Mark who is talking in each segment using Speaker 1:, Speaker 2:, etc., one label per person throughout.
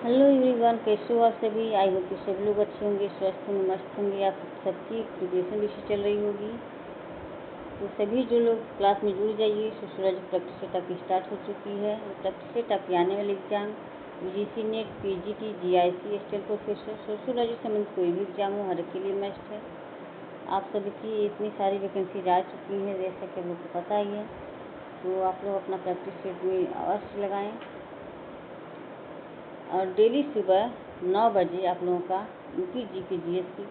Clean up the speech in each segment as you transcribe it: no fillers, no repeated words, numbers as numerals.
Speaker 1: Hello everyone, कैसे हो आप सभी। आई होप कि सभी लोग अच्छे होंगे, स्वस्थ होंगे, मस्त होंगे। आप सबकी प्रिपरेशन भी चल रही होगी। तो सभी जो लोग क्लास में जुड़ जाइए। सोशोलॉजी प्रैक्टिस सेट आपकी स्टार्ट हो चुकी है। प्रैक्टिस सेट आपके आने वाले exam UGC net, PGT, GIC, assistant professor, sociology संबंधित कोई भी एग्जाम हो, हर एक के लिए मस्ट है। आप सभी की इतनी सारी वैकेंसी आ चुकी हैं, जैसा कि आप लोग को पता ही है। तो आप लोग अपना प्रैक्टिस सेट में अवश्य लगाएँ। और डेली सुबह 9 बजे आप लोगों का यूपी जीके जीएस की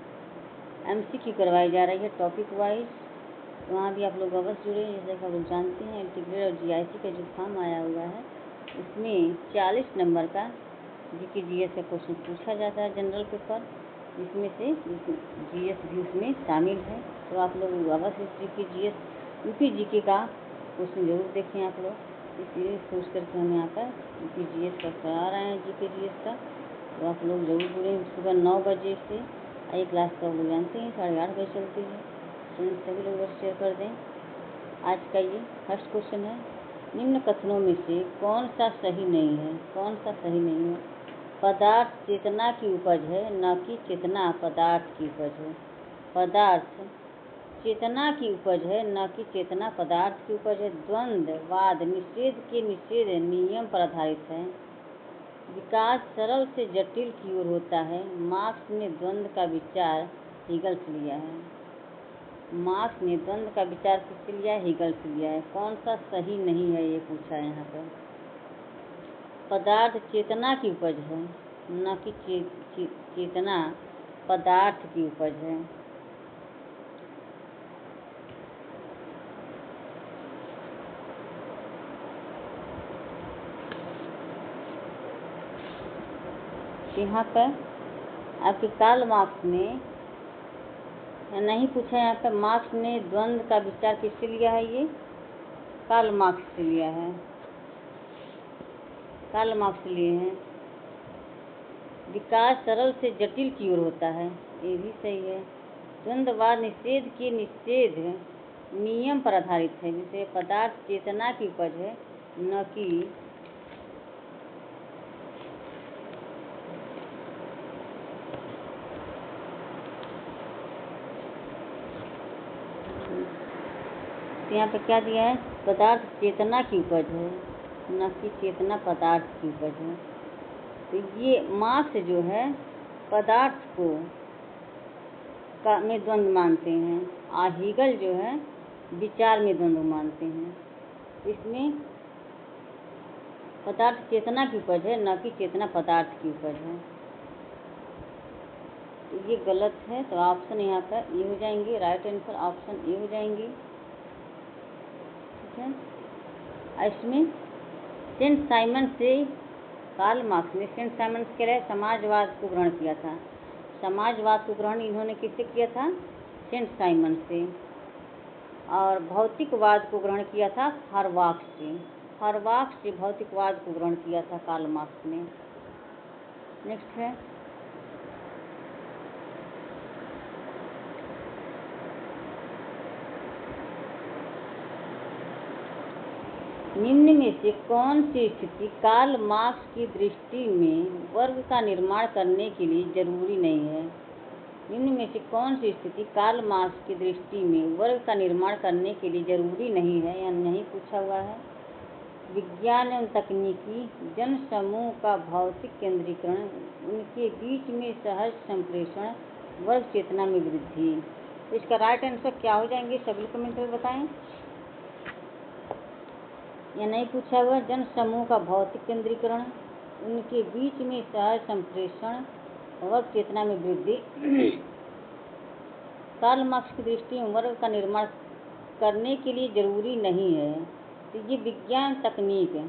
Speaker 1: एमसीक्यू करवाई जा रही है टॉपिक वाइज। तो वहाँ भी आप लोग अवश्य जुड़े। जैसे कि आप लोग जानते हैं, इंटीग्रेटेड और जीआईसी का जो फॉर्म आया हुआ है, इसमें 40 नंबर का जीके जीएस का क्वेश्चन पूछा जाता है, जनरल पेपर, जिसमें से जीएस भी उसमें शामिल है। तो आप लोग अवश्य जीके जीएस यूपी जीके का क्वेश्चन जरूर देखें आप लोग। इसलिए सोच करके हम यहाँ पर यूपी जीएस का करा रहे हैं, जीके जीएस का। तो आप लोग जरूर जुड़ें सुबह 9 बजे से। ये क्लास तो आप लोग जानते हैं 8:30 बजे चलती है। फ्रेंड्स सभी लोग बस शेयर कर दें। आज का ये फर्स्ट क्वेश्चन है, निम्न कथनों में से कौन सा सही नहीं है। कौन सा सही नहीं है। पदार्थ चेतना की उपज है, न कि चेतना पदार्थ की उपज है। पदार्थ चेतना की उपज है, न कि चेतना पदार्थ की उपज है। द्वंद्ववाद निषेध के निषेध नियम पर आधारित है। विकास सरल से जटिल की ओर होता है। मार्क्स ने द्वंद्व का विचार हीगल से लिया है। मार्क्स ने द्वंद्व का विचार किससे लिया है? हीगल से लिया है। कौन सा सही नहीं है, ये पूछा है यहाँ पर। पदार्थ चेतना की उपज है, न कि चेतना पदार्थ की उपज है। यहाँ पर आपके कार्ल मार्क्स ने नहीं पूछा। यहाँ पर मार्क्स ने द्वंद्व का विचार किससे लिया है? ये कार्ल मार्क्स से लिया है। कार्ल मार्क्स लिए हैं। विकास सरल से जटिल की ओर होता है, ये भी सही है। द्वंद्ववाद निषेध के निषेध नियम पर आधारित है। जैसे पदार्थ चेतना की उपज है, न कि यहाँ पे क्या दिया है? पदार्थ चेतना की उपज है, न कि चेतना पदार्थ की उपज है। तो ये मार्क्स जो है पदार्थ को में द्वंद्व मानते हैं। हीगल जो है विचार में द्वंद्व मानते हैं। इसमें पदार्थ चेतना की उपज है, न कि चेतना पदार्थ की उपज है। तो ये गलत है। तो ऑप्शन यहाँ पर ये हो जाएंगे, राइट आंसर ऑप्शन ए हो जाएंगे। ठीक है। इसमें सेंट साइमन से कार्ल मार्क्स ने सेंट साइमन के लिए समाजवाद को ग्रहण किया था। समाजवाद को ग्रहण इन्होंने किससे किया था? सेंट साइमन से। और भौतिकवाद को ग्रहण किया था हॉर्वाक्स से। हॉर्वाक्स से भौतिकवाद को ग्रहण किया था कार्ल मार्क्स ने। नेक्स्ट है, निम्न में से कौन सी स्थिति कार्ल मार्क्स की दृष्टि में वर्ग का निर्माण करने के लिए जरूरी नहीं है? निम्न में से कौन सी स्थिति कार्ल मार्क्स की दृष्टि में वर्ग का निर्माण करने के लिए जरूरी नहीं है या नहीं पूछा हुआ है? विज्ञान एवं तकनीकी, जन समूह का भौतिक केंद्रीकरण, उनके बीच में सहज संप्रेषण, वर्ग चेतना में वृद्धि। तो इसका राइट आंसर क्या हो जाएंगे? सभी कमेंट में बताएं। या नहीं पूछा हुआ? जन समूह का भौतिक केंद्रीकरण, उनके बीच में सहज संप्रेषण, वर्ग चेतना में वृद्धि। कार्ल मार्क्स की दृष्टि में वर्ग का निर्माण करने के लिए जरूरी नहीं है। तो ये विज्ञान तकनीक है।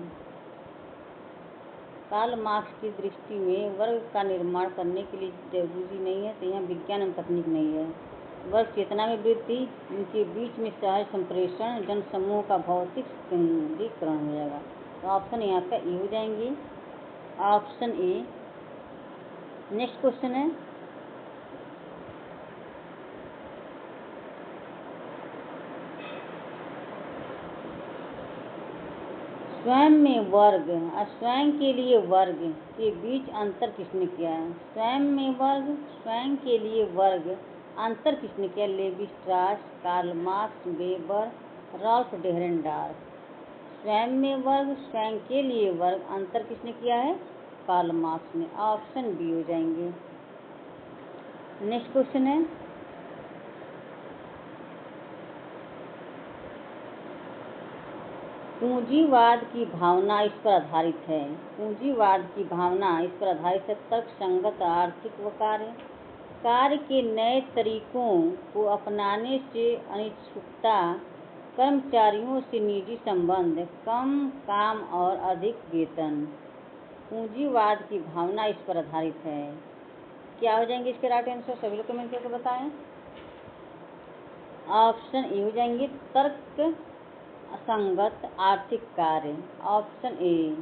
Speaker 1: कार्ल मार्क्स की दृष्टि में वर्ग का निर्माण करने के लिए जरूरी नहीं है, तो यहाँ विज्ञान एवं तकनीक नहीं है। वर्ग चेतना में वृद्धि, इनके बीच में सहज संप्रेषण, जन समूह का भौतिक केंद्रीकरण हो जाएगा। तो ऑप्शन यहाँ पे ए हो जाएंगे, ऑप्शन ए। नेक्स्ट क्वेश्चन है, स्वयं में वर्ग और स्वयं के लिए वर्ग के बीच अंतर किसने किया है? स्वयं में वर्ग, स्वयं के लिए वर्ग अंतर किसने किया? Levy स्ट्रास, Karl Marx, weber, Rolf डेहरेनडॉर्फ। स्वयं में वर्ग, स्वयं के लिए वर्ग अंतर किसने किया है? कार्ल मार्क्स ने। ऑप्शन बी हो जाएंगे। नेक्स्ट क्वेश्चन है, पूंजीवाद की भावना इस पर आधारित है। पूंजीवाद की भावना इस पर आधारित है। तर्कसंगत आर्थिक व कार्य के नए तरीकों को अपनाने से अनिच्छुकता, कर्मचारियों से निजी संबंध, कम काम और अधिक वेतन। पूंजीवाद की भावना इस पर आधारित है। क्या हो जाएंगे इसके राइट आंसर? सभी लोग कमेंट करके बताएं। ऑप्शन ए हो जाएंगे, तर्क असंगत आर्थिक कार्य। Option A.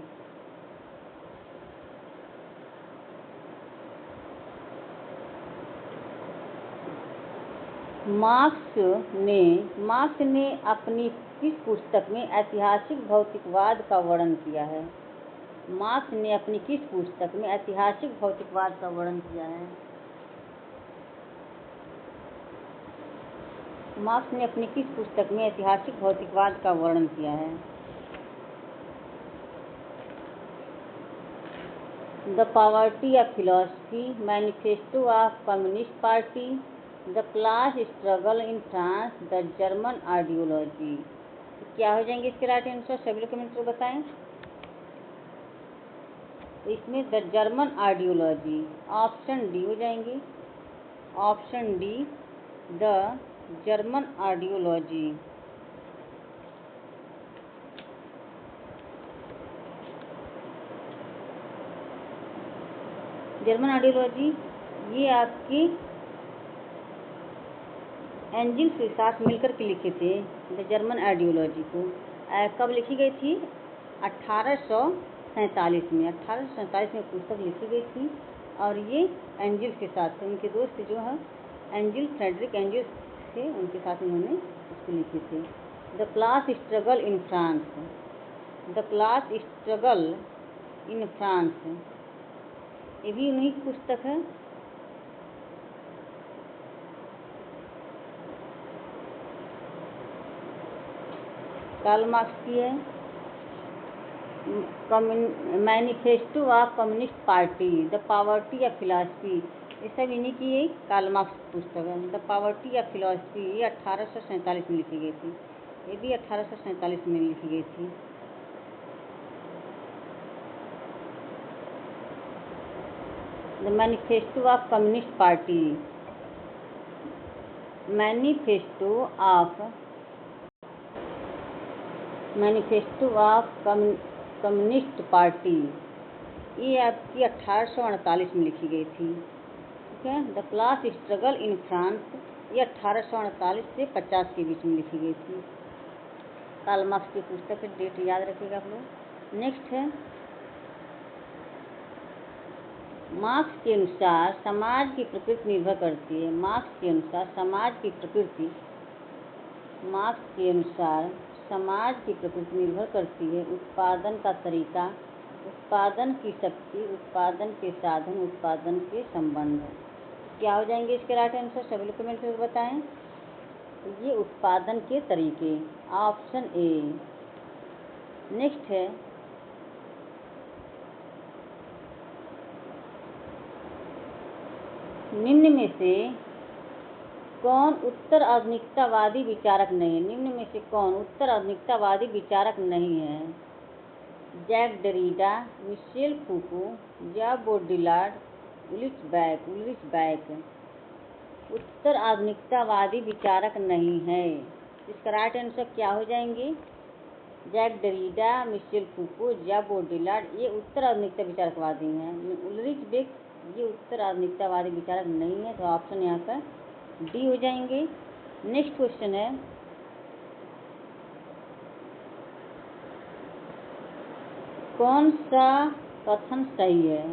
Speaker 1: मार्क्स ने अपनी किस पुस्तक में ऐतिहासिक भौतिकवाद का वर्णन किया है? मार्क्स ने अपनी किस पुस्तक में ऐतिहासिक भौतिकवाद का वर्णन किया है? मार्क्स ने अपनी किस पुस्तक में ऐतिहासिक भौतिकवाद का वर्णन किया है? The poverty of philosophy, manifesto of communist party, the class struggle in France, the German ideology. क्या हो जाएंगे इसके राइट आंसर? सभी लोग कमेंट में बताएं। तो इसमें the German ideology. Option D हो जाएंगे। Option D, the German ideology. German ideology ये आपकी एंजिल्स के साथ मिलकर के लिखे थे। द जर्मन आइडियोलॉजी को कब लिखी गई थी? 1847 में। 1847 में पुस्तक लिखी गई थी और ये एंजिल्स के साथ, उनके दोस्त जो है एंजिल, फ्रेडरिक एंजिल्स थे, उनके साथ उन्होंने उसको लिखे थे। The class struggle in France, the class struggle in France, ये भी उन्हीं की पुस्तक है। कार्ल मार्क्स की है। Manifesto of communist party, the poverty of philosophy, ये सब इन्हीं की एक कार्ल मार्क्स की पुस्तक है। द पॉवर्टी ऑफ फिलॉसफी ये 1847 में लिखी गई थी। ये भी 1847 में लिखी गई थी। The manifesto of communist party, manifesto of communist party ये आपकी 1848 में लिखी गई थी। ठीक है। The class struggle in France ये 1848 से 50 के बीच में लिखी गई थी। कार्ल मार्क्स की पुस्तक है, डेट याद रखिएगा आप लोग। नेक्स्ट है, मार्क्स के अनुसार समाज की प्रकृति निर्भर करती है। मार्क्स के अनुसार समाज की प्रकृति, मार्क्स के अनुसार समाज की प्रकृति निर्भर करती है उत्पादन का तरीका, उत्पादन की शक्ति, उत्पादन के साधन, उत्पादन के संबंध। क्या हो जाएंगे इसके राइट आंसर? सभी लोग कमेंट में बताएं। ये उत्पादन के तरीके। Option A. नेक्स्ट है, निम्न में से कौन उत्तर आधुनिकतावादी विचारक नहीं है? निम्न में से कौन उत्तर आधुनिकतावादी विचारक नहीं है? जैक डेरिडा, मिशेल फूको, या बोडिलार्ड, उलिच बैक उत्तर आधुनिकतावादी विचारक नहीं है। इसका राइट आंसर क्या हो जाएंगे? जैक डेरिडा, मिशेल फूको, या बोडिलार्ड ये उत्तर आधुनिकता विचारकवादी हैं। उलिच बैक ये उत्तर आधुनिकतावादी विचारक नहीं है। तो ऑप्शन यहाँ पर डी हो जाएंगे। नेक्स्ट क्वेश्चन है, कौन सा कथन सही है?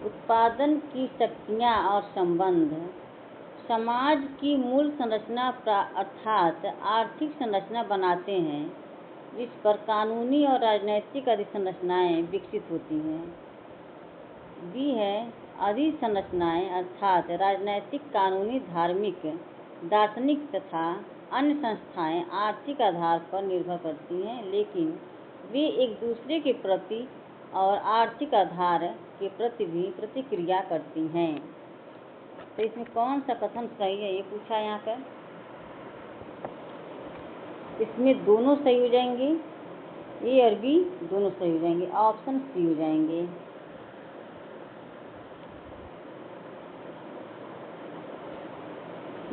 Speaker 1: उत्पादन की शक्तियाँ और संबंध समाज की मूल संरचना अर्थात आर्थिक संरचना बनाते हैं। जिस पर कानूनी और राजनैतिक अधिसंरचनाएं विकसित होती हैं। बी है अधिसंरचनाएं अर्थात राजनैतिक, कानूनी, धार्मिक, दार्शनिक तथा अन्य संस्थाएं आर्थिक आधार पर निर्भर करती हैं, लेकिन वे एक दूसरे के प्रति और आर्थिक आधार के प्रति भी प्रतिक्रिया करती हैं। तो इसमें कौन सा कथन सही है ये पूछा यहाँ पर। इसमें दोनों सही हो जाएंगे, ए और बी दोनों सही हो जाएंगे, ऑप्शन सी हो जाएंगे।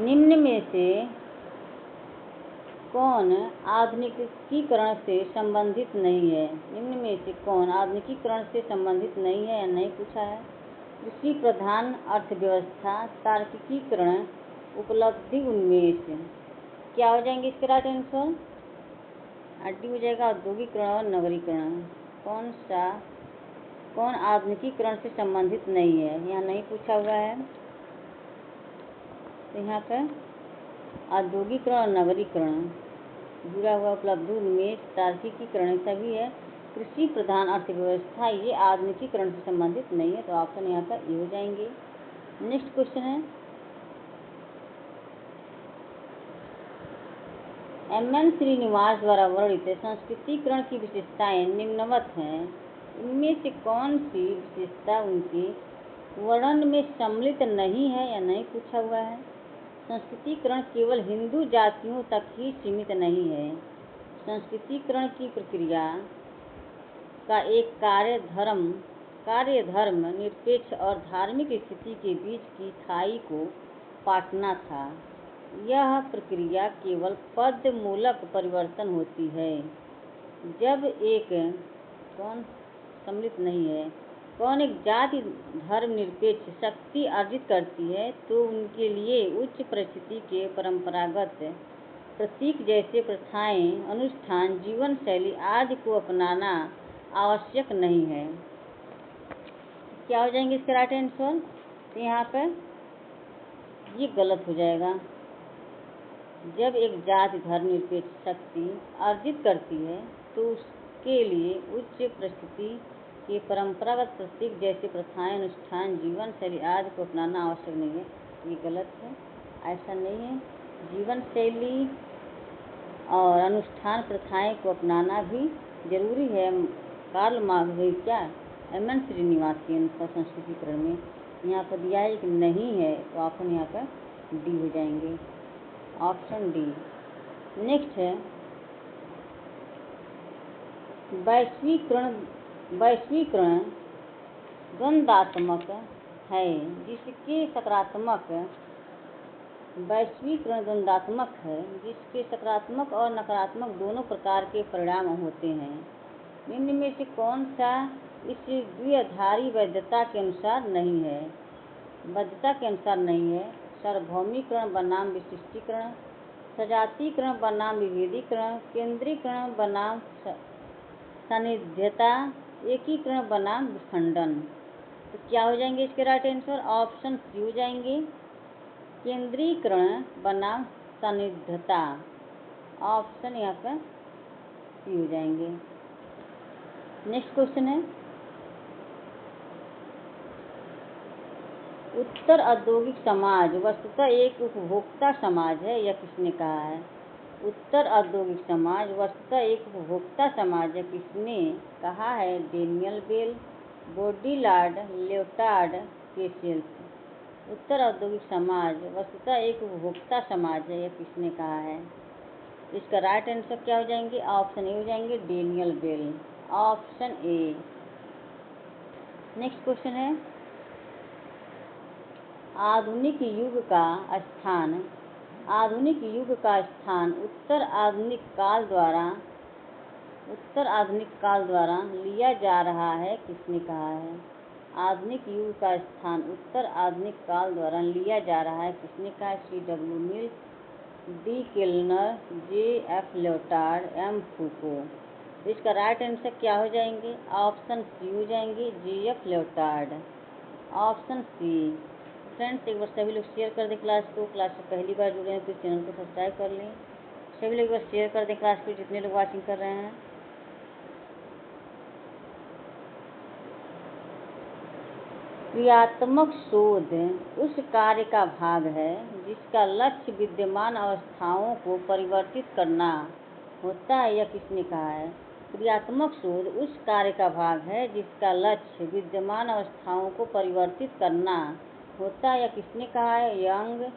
Speaker 1: निम्न में से कौन आधुनिकीकरण से संबंधित नहीं है। निम्न में से कौन आधुनिकीकरण से संबंधित नहीं है या नहीं पूछा है। कृषि प्रधान अर्थव्यवस्था, तार्किकीकरण, उपलब्धि उन्मेष। क्या हो जाएंगे इसके राइट आंसर। डी हो जाएगा औद्योगिकरण और नगरीकरण। कौन आधुनिकीकरण से संबंधित नहीं है, यहाँ नहीं पूछा हुआ है। तो यहाँ पर औद्योगिकरण और नगरीकरण जुड़ा हुआ, उपलब्धि उन्मेष, तार्किकीकरण सभी है। कृषि प्रधान अर्थव्यवस्था ये आधुनिकीकरण से संबंधित नहीं है, तो ऑप्शन यहाँ पर ए हो जाएंगे। नेक्स्ट क्वेश्चन है एम.एन. श्रीनिवास द्वारा वर्णित संस्कृतिकरण की विशेषताएं निम्नवत हैं। इनमें से कौन सी विशेषता उनके वर्णन में सम्मिलित नहीं है या नहीं पूछा हुआ है। संस्कृतिकरण केवल हिंदू जातियों तक ही सीमित नहीं है। संस्कृतिकरण की प्रक्रिया का एक कार्य धर्म निरपेक्ष और धार्मिक स्थिति के बीच की खाई को पाटना था। यह प्रक्रिया केवल पद मूलक परिवर्तन होती है। जब एक सम्मिलित नहीं है, कौन एक जाति धर्मनिरपेक्ष शक्ति अर्जित करती है, तो उनके लिए उच्च परिस्थिति के परंपरागत प्रतीक जैसे प्रथाएं, अनुष्ठान, जीवन शैली आदि को अपनाना आवश्यक नहीं है। क्या हो जाएंगे इसके राइट आंसर। तो यहाँ पर ये गलत हो जाएगा। जब एक जाति धर्मनिरपेक्ष शक्ति अर्जित करती है, तो उसके लिए उच्च परिस्थिति के परंपरागत प्रतीक जैसे प्रथाएं, अनुष्ठान, जीवन शैली आदि को अपनाना आवश्यक नहीं है। ये गलत है, ऐसा नहीं है। जीवन शैली और अनुष्ठान प्रथाएं को अपनाना भी जरूरी है। कार्ल मार्क्स क्या एम.एन. श्रीनिवास के अनुसार संस्कृतिकरण में यहाँ पर दिया है कि नहीं है, तो ऑप्शन यहाँ पर डी हो जाएंगे, ऑप्शन डी। नेक्स्ट है वैश्वीकरण द्वंद्वात्मक है, जिसके सकारात्मक और नकारात्मक दोनों प्रकार के परिणाम होते हैं। निम्न में से कौन सा इस द्विआधारी वैधता के अनुसार नहीं है। सार्वभौमिकरण बनाम विशिष्टीकरण, सजातीकरण बनाम विभेदीकरण, केंद्रीकरण बनाम सानिध्यता, एकीकरण बनाम विखंडन। तो क्या हो जाएंगे इसके राइट आंसर। ऑप्शन सी हो जाएंगे, केंद्रीकरण बनाम सानिध्यता। ऑप्शन यहाँ पर सी हो जाएंगे। नेक्स्ट क्वेश्चन है उत्तर औद्योगिक समाज वस्तुतः एक उपभोक्ता समाज है, यह किसने कहा है। उत्तर औद्योगिक समाज वस्तुतः एक उपभोक्ता समाज है, किसने कहा है। Daniel Bell, Baudrillard, Lyotard, Castells. उत्तर औद्योगिक समाज वस्तुतः एक उपभोक्ता समाज है, यह किसने कहा है। इसका राइट आंसर क्या हो जाएंगे। ऑप्शन ए हो जाएंगे, Daniel Bell, option A. Next question है आधुनिक युग का स्थान उत्तर आधुनिक काल द्वारा लिया जा रहा है, किसने कहा है। आधुनिक युग का स्थान उत्तर आधुनिक काल द्वारा लिया जा रहा है, किसने कहा है। C.W. Mills, D Kellner, J.F. Lyotard, M. Foucault. इसका राइट आंसर क्या हो जाएंगे। ऑप्शन सी हो जाएंगे, J.F. Leotard, option C. Friends एक बार सभी लोग शेयर कर दें क्लास को। क्लास से पहली बार जुड़े हैं तो चैनल को सब्सक्राइब कर लें। सभी लोग बस शेयर कर दें क्लास को, जितने लोग वाचिंग कर रहे हैं। क्रियात्मक शोध उस कार्य का भाग है जिसका लक्ष्य विद्यमान अवस्थाओं को परिवर्तित करना होता है। यह किसने कहा है? क्रियात्मक शोध उस कार्य का भाग है जिसका लक्ष्य विद्यमान अवस्थाओं को परिवर्तित करना होता है। यह किसने कहा है? यंग,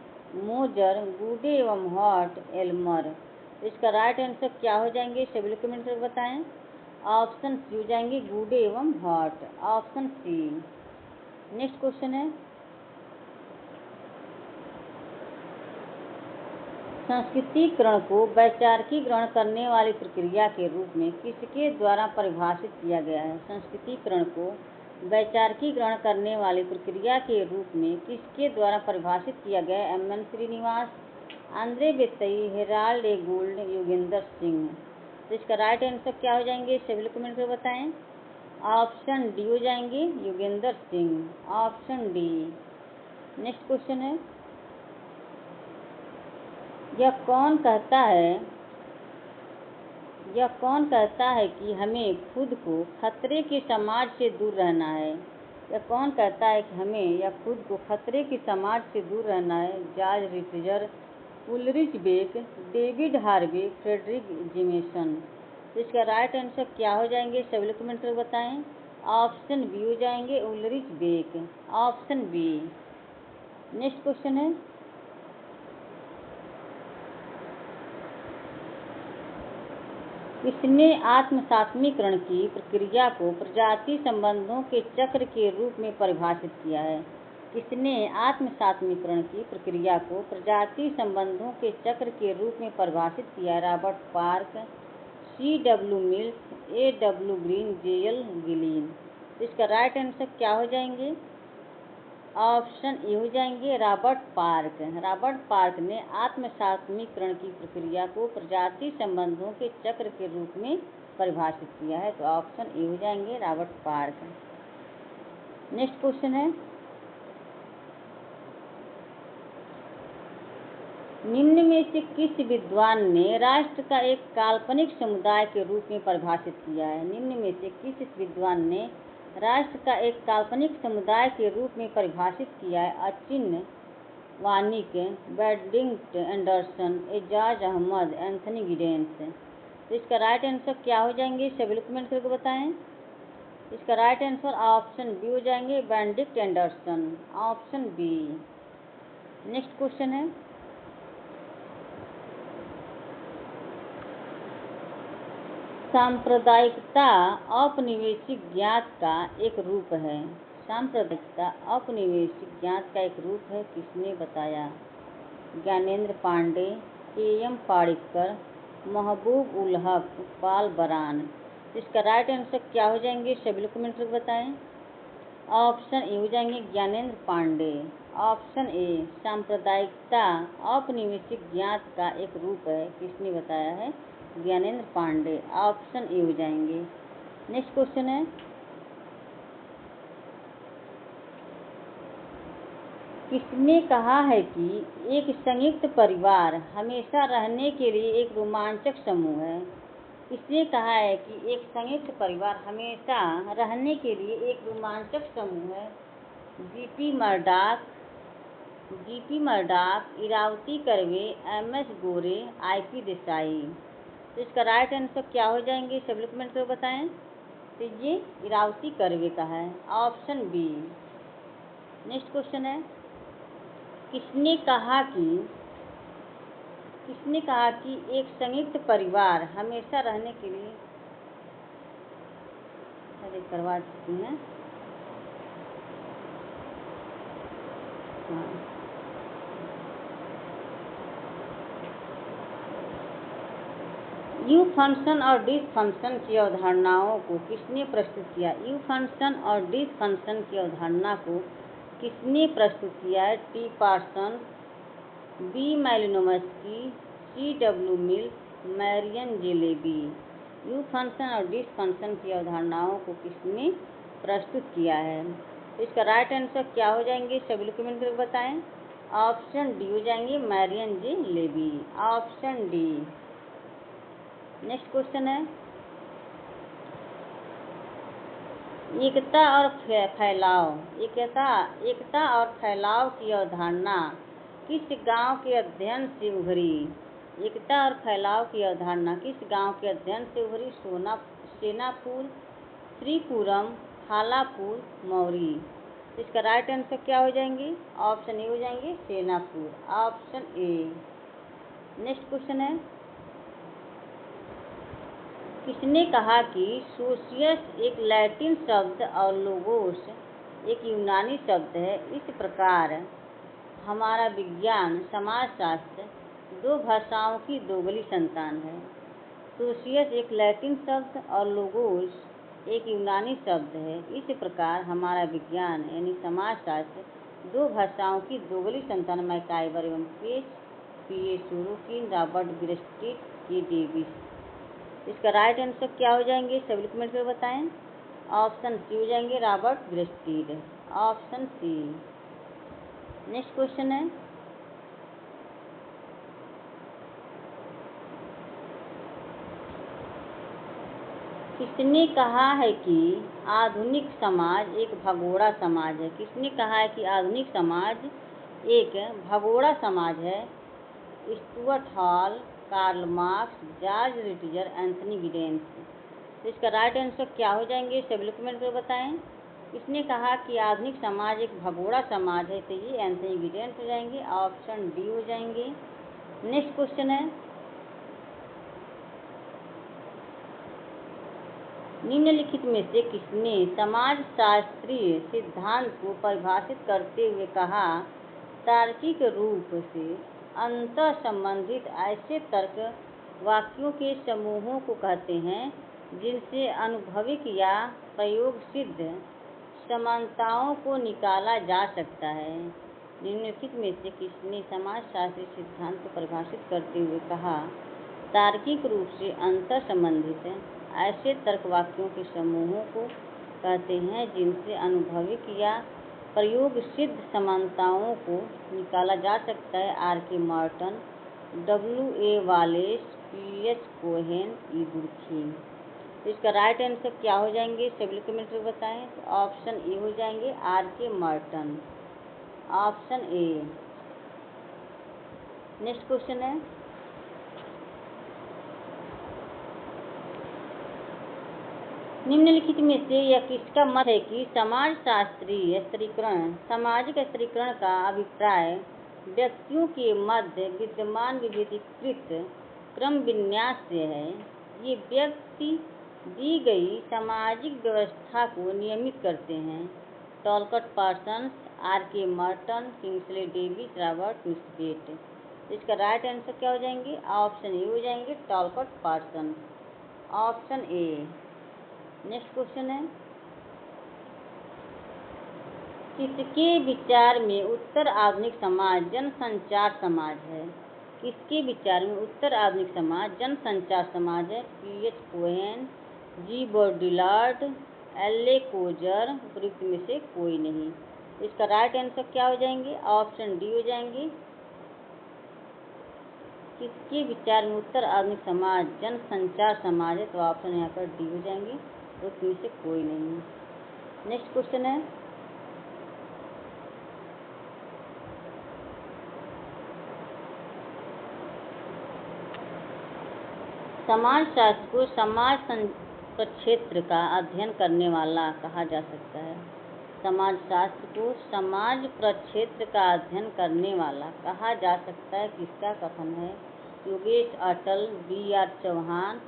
Speaker 1: मोजर, गुडे एवं हॉट, एल्मर। इसका राइट आंसर क्या हो जाएंगे? सभी लोग कमेंट करके बताएं। ऑप्शन सी हो जाएंगे, गुडे एवं Hatt, option C. Next question है, संस्कृतिकरण को वैचारिकीकरण करने वाली प्रक्रिया के रूप में किसके द्वारा परिभाषित किया गया है? संस्कृतिकरण को वैचारिकीकरण करने वाली प्रक्रिया के रूप में किसके द्वारा परिभाषित किया गया है? एम.एन. श्रीनिवास, आंद्रे बेतई, हेराल्ड ए गोल्ड, योगेंद्र सिंह। तो इसका राइट आंसर क्या हो जाएंगे? सभी लोग कमेंट कर बताएं। ऑप्शन डी हो जाएंगे, Yogendra Singh, option D. Next question है, यह कौन कहता है कि हमें खुद को खतरे के समाज से दूर रहना है? यह कौन कहता है कि हमें खुद को खतरे के समाज से दूर रहना है? George Ritzer, Ulrich Beck, David Harvey, Fredric Jameson. तो इसका राइट आंसर क्या हो जाएंगे? सभी लोग कमेंट कर बताएं। ऑप्शन बी हो जाएंगे, Ulrich Beck, option B. Next question है, किसने आत्म-सात्मीकरण की प्रक्रिया को प्रजाति संबंधों के चक्र के रूप में परिभाषित किया है? किसने आत्म-सात्मीकरण की प्रक्रिया को प्रजाति संबंधों के चक्र के रूप में परिभाषित किया है? Robert park, C.W. Mills, A.W. Green, J.L. Green. इसका राइट आंसर क्या हो जाएंगे? ऑप्शन ए हो जाएंगे, रॉबर्ट पार्क। रॉबर्ट पार्क ने आत्म-सात्मीकरण की प्रक्रिया को प्रजाति संबंधों के चक्र के रूप में परिभाषित किया है। तो ऑप्शन ए हो जाएंगे, रॉबर्ट पार्क। नेक्स्ट क्वेश्चन है, निम्न में से किस विद्वान ने राष्ट्र का एक काल्पनिक समुदाय के रूप में परिभाषित किया है? निम्न में से किस विद्वान ने राष्ट्र का एक काल्पनिक समुदाय के रूप में परिभाषित किया है? Achin Vanaik, Benedict Anderson, Aijaz Ahmad, Anthony Giddens. तो इसका राइट आंसर क्या हो जाएंगे? सभी लोग कमेंट करके बताएं। इसका राइट आंसर ऑप्शन बी हो जाएंगे, Benedict Anderson, option B. Next question है, सांप्रदायिकता औपनिवेशिक ज्ञात का एक रूप है। सांप्रदायिकता औपनिवेशिक ज्ञात का एक रूप है, किसने बताया? ज्ञानेंद्र पांडे, के.एम. पाणिक्कर, महबूब उल हक, पाल बरान। इसका राइट आंसर क्या हो जाएंगे? सभी लोग कमेंट करके बताएं। ऑप्शन ए हो जाएंगे, ज्ञानेंद्र पांडे, ऑप्शन ए। सांप्रदायिकता औपनिवेशिक ज्ञात का एक रूप है, किसने बताया है? ज्ञानेंद्र पांडे, ऑप्शन ए हो जाएंगे। नेक्स्ट क्वेश्चन है, किसने कहा है कि एक संयुक्त परिवार हमेशा रहने के लिए एक रोमांचक समूह है? किसने कहा है कि एक संयुक्त परिवार हमेशा रहने के लिए एक रोमांचक समूह है? G P Murdock, Irawati Karve, M S. Gore, I P. Desai. तो इसका राइट आंसर क्या हो जाएंगे? सभी लोग कमेंट करके बताएं। तो ये इरावती कर्वे का है, ऑप्शन बी। नेक्स्ट क्वेश्चन है, किसने कहा कि एक संयुक्त परिवार हमेशा रहने के लिए करवा चुकी हैं? यू फंक्शन और डिस फंक्शन की अवधारणाओं को किसने प्रस्तुत किया? यू फंक्शन और डिस फंक्शन की अवधारणा को किसने प्रस्तुत किया है? T. Parson, B. Malinowski, C.W. Mills, Marion जेलेबी। यू फंक्शन और डिस फंक्शन की अवधारणाओं को किसने प्रस्तुत किया है? तो इसका राइट आंसर क्या हो जाएंगे? सभी लोग कमेंट करके बताएं। ऑप्शन डी हो जाएंगे, Marion J Levy, option D. Next question है, एकता और फैलाव। एकता और फैलाव की अवधारणा किस गांव के अध्ययन से उभरी? एकता और फैलाव की अवधारणा किस गांव के अध्ययन से उभरी? सेनापुर, श्रीपुरम, हालापुर, मौरी। इसका राइट आंसर क्या हो जाएंगे? ऑप्शन ए हो जाएंगे Senapur, option A. Next question है, किसने कहा कि सोशियस एक लैटिन शब्द और लोगोस एक यूनानी शब्द है? इस प्रकार हमारा विज्ञान समाजशास्त्र दो भाषाओं की दोगली संतान है। सोशियस एक लैटिन शब्द और लोगोस एक यूनानी शब्द है। इस प्रकार हमारा विज्ञान यानी समाजशास्त्र दो भाषाओं की दोगली संतान। मैकाइवर एवं पेज, पी.ए. सोरोकिन, रॉबर्ट ब्रेस्टिट, के. डेविस। इसका राइट आंसर क्या हो जाएंगे? सभी कमेंट में बताएं। ऑप्शन सी हो जाएंगे Robert Bierstedt, option C. Next question है, किसने कहा है कि आधुनिक समाज एक भगोड़ा समाज है? किसने कहा है कि आधुनिक समाज एक भगोड़ा समाज है? Stuart Hall, Karl Marx, George Ritzer, Anthony Giddens. इसका राइट आंसर क्या हो जाएंगे? सभी कमेंट में बताएं। इसने कहा कि आधुनिक समाज एक भगोड़ा समाज है, तो ये एंथनी गिडेंस हो जाएंगे, ऑप्शन डी हो जाएंगे। नेक्स्ट क्वेश्चन है, निम्नलिखित में से किसने समाजशास्त्रीय सिद्धांत को परिभाषित करते हुए कहा, तार्किक रूप से अंतः संबंधित ऐसे तर्क वाक्यों के समूहों को कहते हैं जिनसे अनुभविक या प्रयोग सिद्ध समानताओं को निकाला जा सकता है? निम्नलिखित में से किसने समाजशास्त्रीय सिद्धांत को परिभाषित करते हुए कहा, तार्किक रूप से अंतर संबंधित ऐसे तर्क वाक्यों के समूहों को कहते हैं जिनसे अनुभविक या प्रयोग सिद्ध समानताओं को निकाला जा सकता है? R K. Merton, W.A. Wallace, P.H. Cohen, E. Durkheim. तो इसका राइट आंसर क्या हो जाएंगे? सभी कमेंट में बताएं। तो ऑप्शन ए हो जाएंगे R K. Merton, option A. Next question है, निम्नलिखित में से यह किसका मत है कि समाजशास्त्रीय स्तरीकरण सामाजिक स्तरीकरण का अभिप्राय व्यक्तियों के मध्य विद्यमान विभेदीकृत क्रम विन्यास से है? ये व्यक्ति दी गई सामाजिक व्यवस्था को नियमित करते हैं। Talcott Parsons, R K. Merton, Kingsley Davis, Robert मिस्केट। इसका राइट आंसर क्या हो जाएंगे? ऑप्शन ए हो जाएंगे Talcott Parsons, option A. Next question है, किसके विचार में उत्तर आधुनिक समाज जनसंचार समाज है? किसके विचार में उत्तर आधुनिक समाज जनसंचार समाज है? P.H. Cohen, G. बॉडिलार्ड, L.A. Coser, उपयुक्त में से कोई नहीं। इसका राइट आंसर क्या हो जाएंगे? ऑप्शन डी हो जाएंगे। किसके विचार में उत्तर आधुनिक समाज जनसंचार समाज है? तो ऑप्शन यहाँ पर डी हो जाएंगे, उपयुक्त में से कोई नहीं। नेक्स्ट क्वेश्चन है, समाजशास्त्र को समाज प्रक्षेत्र का अध्ययन करने वाला कहा जा सकता है? समाजशास्त्र को समाज प्रक्षेत्र का अध्ययन करने वाला कहा जा सकता है, किसका कथन है? योगेश अटल, B.R. चौहान,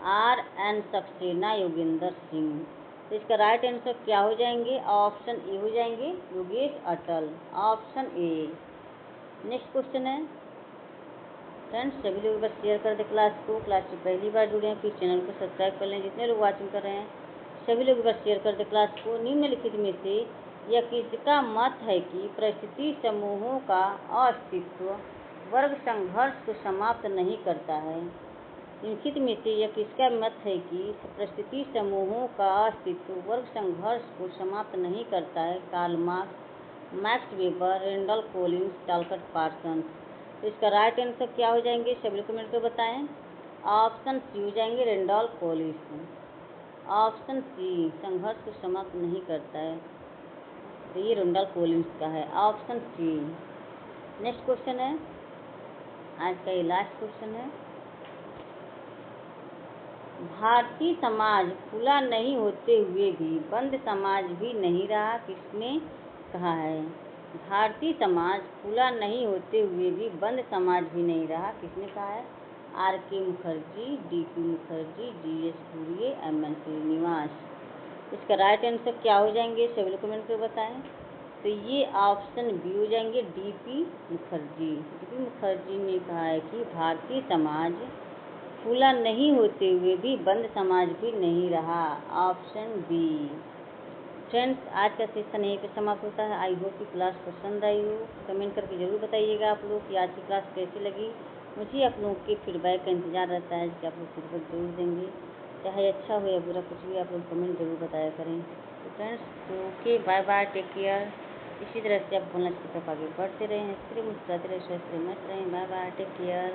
Speaker 1: R.N. सक्सेना, योगेंद्र सिंह। तो इसका राइट आंसर क्या हो जाएंगे? ऑप्शन ए हो जाएंगे योगेश अटल, ऑप्शन ए। नेक्स्ट क्वेश्चन है, फ्रेंड्स सभी लोग बस शेयर कर दें क्लास को। क्लास से पहली बार जुड़े हैं प्लीज़ चैनल को सब्सक्राइब कर लें। जितने लोग वाचिंग कर रहे हैं सभी लोग बस शेयर कर दें क्लास को। निम्नलिखित में से यह किसका मत है कि परिस्थिति समूहों का अस्तित्व वर्ग संघर्ष को समाप्त नहीं करता है? निम्नलिखित में से यह किसका मत है कि परिस्थिति समूहों का अस्तित्व वर्ग संघर्ष को समाप्त नहीं करता है? Karl Marx, Max Weber, Randall Collins, Talcott Parsons. तो इसका राइट आंसर क्या हो जाएंगे? सभी कमेंट में बताएं। ऑप्शन सी हो जाएंगे रेंडोल्फ कोलिस। ऑप्शन सी संघर्ष को समाप्त नहीं करता है, तो ये रेंडोल्फ कोलिस का है ऑप्शन सी। नेक्स्ट क्वेश्चन है, आज का ये लास्ट क्वेश्चन है। भारतीय समाज खुला नहीं होते हुए भी बंद समाज भी नहीं रहा, किसने कहा है? भारतीय समाज खुला नहीं होते हुए भी बंद समाज भी नहीं रहा, किसने कहा है? R K Mukherjee, D P Mukherjee, G S Ghurye, M N Srinivas. इसका राइट आंसर क्या हो जाएंगे, सभी लोग कमेंट कर बताएं। तो ये ऑप्शन बी हो जाएंगे, D P Mukherjee. D P Mukherjee ने कहा है कि भारतीय समाज खुला नहीं होते हुए भी बंद समाज भी नहीं रहा, ऑप्शन बी। फ्रेंड्स, आज का सेशन यहीं पे समाप्त होता है। आई होप कि क्लास पसंद आई हो। कमेंट करके ज़रूर बताइएगा आप लोग कि आज की क्लास कैसी लगी। मुझे आप लोगों के फीडबैक का इंतज़ार रहता है कि आप लोग फीडबैक जरूर देंगे, चाहे अच्छा हो या बुरा, कुछ भी आप लोग कमेंट जरूर बताया करें। तो फ्रेंड्स, तो okay, bye bye, take care. इसी तरह से आप बोलना की तरफ आगे बढ़ते रहें, हंसते रहे, मुस्कुराते रहे, स्वस्थ रहे, मस्त रहें। Bye bye, take care.